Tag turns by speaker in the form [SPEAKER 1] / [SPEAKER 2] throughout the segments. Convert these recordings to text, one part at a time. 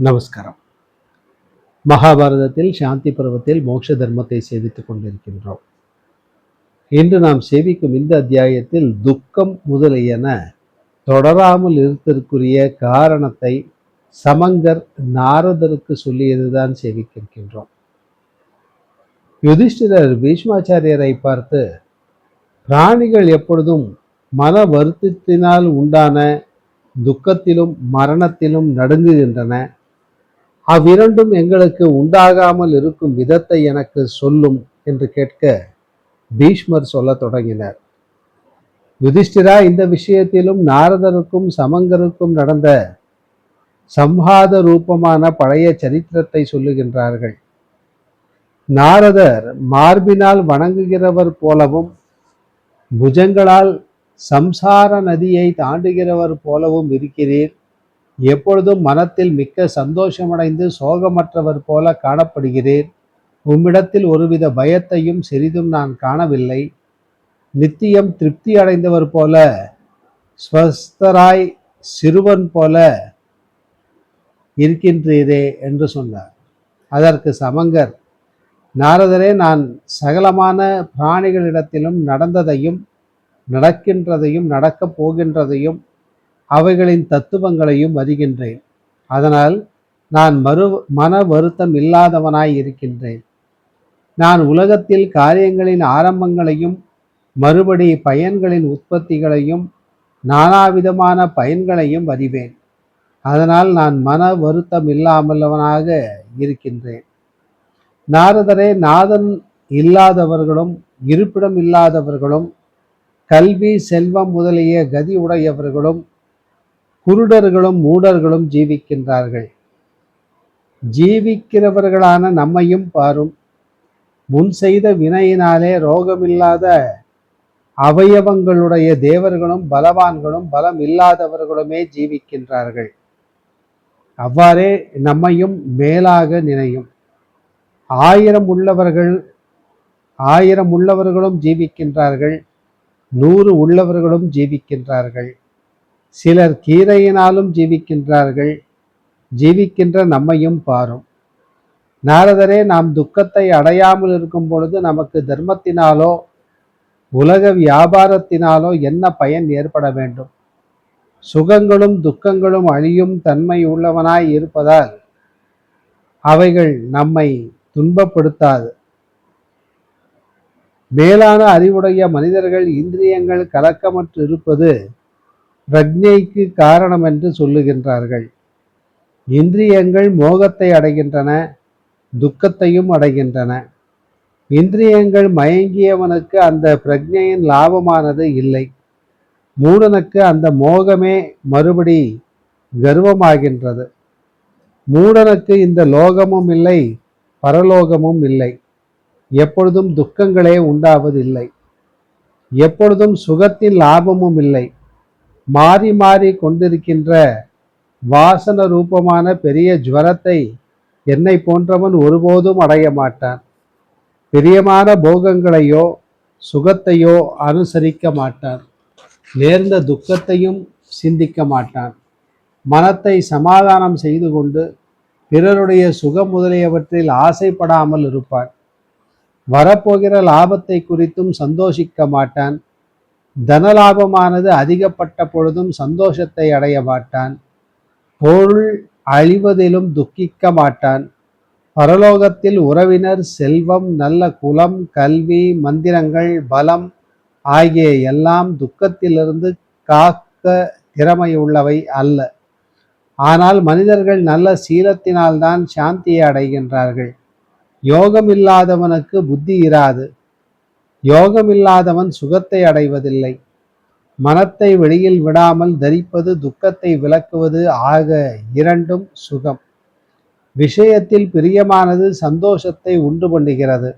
[SPEAKER 1] நமஸ்காரம். மகாபாரதத்தில் சாந்தி பருவத்தில் மோட்ச தர்மத்தை சேவித்துக் கொண்டிருக்கின்றோம். இன்று நாம் சேவிக்கும் இந்த அத்தியாயத்தில் துக்கம் முதலியன தொடராமல் இருப்பதற்குரிய காரணத்தை சமங்கர் நாரதருக்கு சொல்லியதுதான் சேவிக்கின்றோம். யுதிஷ்டிரர் பீஷ்மாச்சாரியரை பார்த்து, பிராணிகள் எப்பொழுதும் மன வருத்தத்தினால் உண்டான துக்கத்திலும் மரணத்திலும் நடுங்குகின்றன. அவ்விரண்டும் எங்களுக்கு உண்டாகாமல் இருக்கும் விதத்தை எனக்கு சொல்லும் என்று கேட்க பீஷ்மர் சொல்ல தொடங்கினார். யுதிஷ்டிரா, இந்த விஷயத்திலும் நாரதருக்கும் சமங்கருக்கும் நடந்த சம்ஹாத ரூபமான பழைய சரித்திரத்தை சொல்லுகின்றார்கள். நாரதர் மார்பினால் வணங்குகிறவர் போலவும் புஜங்களால் சம்சார நதியை தாண்டுகிறவர் போலவும் இருக்கிறீர். எப்பொழுதும் மனத்தில் மிக்க சந்தோஷமடைந்து சோகமற்றவர் போல காணப்படுகிறீர். உம்மிடத்தில் ஒருவித பயத்தையும் சிறிதும் நான் காணவில்லை. நித்தியம் திருப்தி அடைந்தவர் போல, ஸ்வஸ்தராய் சிறுவன் போல இருக்கின்றீரே என்று சொன்னார். அதற்கு சமங்கர், நாரதரே, நான் சகலமான பிராணிகளிடத்திலும் நடந்ததையும் நடக்கின்றதையும் நடக்கப் போகின்றதையும் அவைகளின் தத்துவங்களையும் அறிகின்றேன். அதனால் நான் மன வருத்தம் இல்லாதவனாய் இருக்கின்றேன். நான் உலகத்தில் காரியங்களின் ஆரம்பங்களையும் மறுபடி பயன்களின் உற்பத்திகளையும் நானாவிதமான பயன்களையும் அறிவேன். அதனால் நான் மன வருத்தம் இல்லாமல்லவனாக இருக்கின்றேன். நாரதரே, நாதன் இல்லாதவர்களும் இருப்பிடம் இல்லாதவர்களும் கல்வி செல்வம் முதலிய கதி உடையவர்களும் குருடர்களும் மூடர்களும் ஜீவிக்கின்றார்கள். ஜீவிக்கிறவர்களான நம்மையும் பாரும். முன் செய்த வினையினாலே ரோகமில்லாத அவயவங்களுடைய தேவர்களும் பலவான்களும் பலம் இல்லாதவர்களுமே ஜீவிக்கின்றார்கள். அவ்வாறே நம்மையும் மேலாக நினையும். ஆயிரம் உள்ளவர்களும் ஜீவிக்கின்றார்கள். 100 உள்ளவர்களும் ஜீவிக்கின்றார்கள். சிலர் கீரையினாலும் ஜீவிக்கின்றார்கள். ஜீவிக்கின்ற நம்மையும் பாரும். நாரதரே, நாம் துக்கத்தை அடையாமல் இருக்கும் பொழுது நமக்கு தர்மத்தினாலோ உலக வியாபாரத்தினாலோ என்ன பயன் ஏற்பட வேண்டும்? சுகங்களும் துக்கங்களும் அழியும் தன்மை உள்ளவனாய் இருப்பதால் அவைகள் நம்மை துன்பப்படுத்தாது. மேலான அறிவுடைய மனிதர்கள் இந்திரியங்கள் கலக்கமற்று இருப்பது பிரக்ஞைக்கு காரணம் என்று சொல்லுகின்றார்கள். இந்திரியங்கள் மோகத்தை அடைகின்றன, துக்கத்தையும் அடைகின்றன. இந்திரியங்கள் மயங்கியவனுக்கு அந்த பிரக்ஞையின் லாபமானது இல்லை. மூடனுக்கு அந்த மோகமே மறுபடி கர்வமாகின்றது. மூடனுக்கு இந்த லோகமும் இல்லை, பரலோகமும் இல்லை. எப்பொழுதும் துக்கங்களே உண்டாவதில்லை. எப்பொழுதும் சுகத்தின் லாபமும் இல்லை. மாறி மாறி கொண்டிருக்கின்ற வாசன ரூபமான பெரிய ஜுவரத்தை என்னை போன்றவன் ஒருபோதும் அடைய மாட்டான். பிரியமான போகங்களையோ சுகத்தையோ அனுசரிக்க மாட்டான். நேர்ந்த துக்கத்தையும் சிந்திக்க மாட்டான். மனத்தை சமாதானம் செய்து கொண்டு பிறருடைய சுகம் முதலியவற்றில் ஆசைப்படாமல் இருப்பான். வரப்போகிற லாபத்தை குறித்தும் சந்தோஷிக்க மாட்டான். தனலாபமானது அதிகப்பட்ட பொழுதும் சந்தோஷத்தை அடைய மாட்டான். பொருள் அழிவதிலும் துக்கிக்க மாட்டான். பரலோகத்தில் உறவினர், செல்வம், நல்ல குலம், கல்வி, மந்திரங்கள், பலம் ஆகிய எல்லாம் துக்கத்திலிருந்து காக்க திறமையுள்ளவை அல்ல. ஆனால் மனிதர்கள் நல்ல சீலத்தினால்தான் சாந்தியை அடைகின்றார்கள். யோகமில்லாதவனுக்கு புத்தி இராது. யோகமில்லாதவன் சுகத்தை அடைவதில்லை. மனத்தை வெளியில் விடாமல் தரிப்பது துக்கத்தை விலக்குவது ஆக இரண்டும் சுகம். விஷயத்தில் பிரியமானது சந்தோஷத்தை உண்டு பண்ணுகிறது.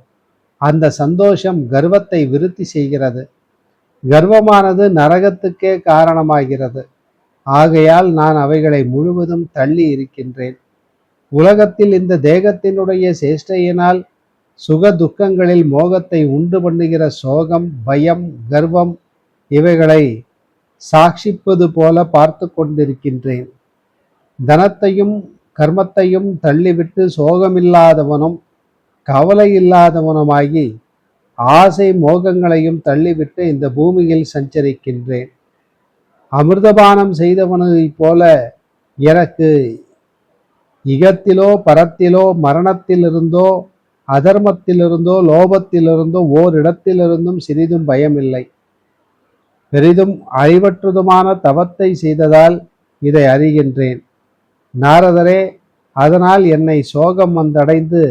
[SPEAKER 1] அந்த சந்தோஷம் கர்வத்தை விருத்தி செய்கிறது. கர்வமானது நரகத்துக்கே காரணமாகிறது. ஆகையால் நான் அவைகளை முழுவதும் தள்ளி இருக்கின்றேன். உலகத்தில் இந்த தேகத்தினுடைய சேஷ்டையினால் சுக துக்கங்களில் மோகத்தை உண்டு பண்ணுகிற சோகம், பயம், கர்வம் இவைகளை சாட்சிப்பது போல பார்த்து கொண்டிருக்கின்றேன். தனத்தையும் கர்மத்தையும் தள்ளிவிட்டு சோகமில்லாதவனும் கவலை இல்லாதவனுமாகி ஆசை மோகங்களையும் தள்ளிவிட்டு இந்த பூமியில் சஞ்சரிக்கின்றேன். அமிர்தபானம் செய்தவனைப் போல எனக்கு இகத்திலோ பரத்திலோ மரணத்திலிருந்தோ அதர்மத்திலிருந்தோ லோபத்திலிருந்தோ ஓரிடத்திலிருந்தும் சிறிதும் பயமில்லை. பெரிதும் அழிவற்றதுமான தவத்தை செய்ததால் இதை அறிகின்றேன். நாரதரே, அதனால் என்னை சோகம் வந்தடைந்து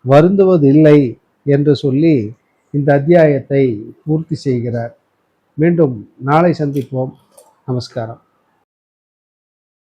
[SPEAKER 1] வருந்துவதில்லை என்று சொல்லி இந்த அத்தியாயத்தை பூர்த்தி செய்கிறார். மீண்டும் நாளை சந்திப்போம். நமஸ்காரம்.